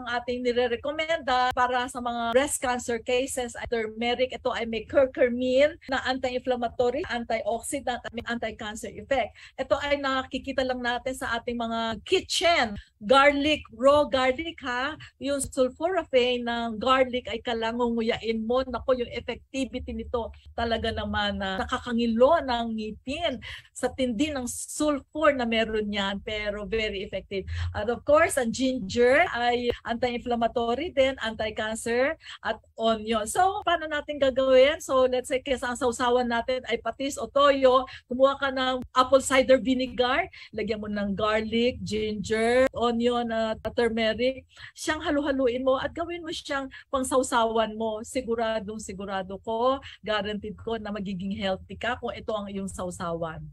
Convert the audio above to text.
ating nire-recommenda para sa mga breast cancer cases ay turmeric. Ito ay may curcumin na anti-inflammatory, antioxidant at may anti-cancer effect. Ito ay nakikita lang natin sa ating mga kitchen. Garlic, raw garlic ha, yung sulforaphane ng garlic ay kalangunguyain mo. Nako, yung effectivity nito talaga naman na nakakangilo ng ngipin sa tindi ng sulfur na meron yan, pero very effective. At of course, ang ginger ay anti-inflammatory din, anti-cancer at onion. So, paano natin gagawin? So, let's say kesa ang sausawan natin ay patis o toyo, kumuha ka ng apple cider vinegar, lagyan mo ng garlic, ginger, onion at turmeric. Siyang halu-haluin mo at gawin mo siyang pangsawsawan mo. Sigurado ko, guaranteed ko na magiging healthy ka kung ito ang iyong sausawan.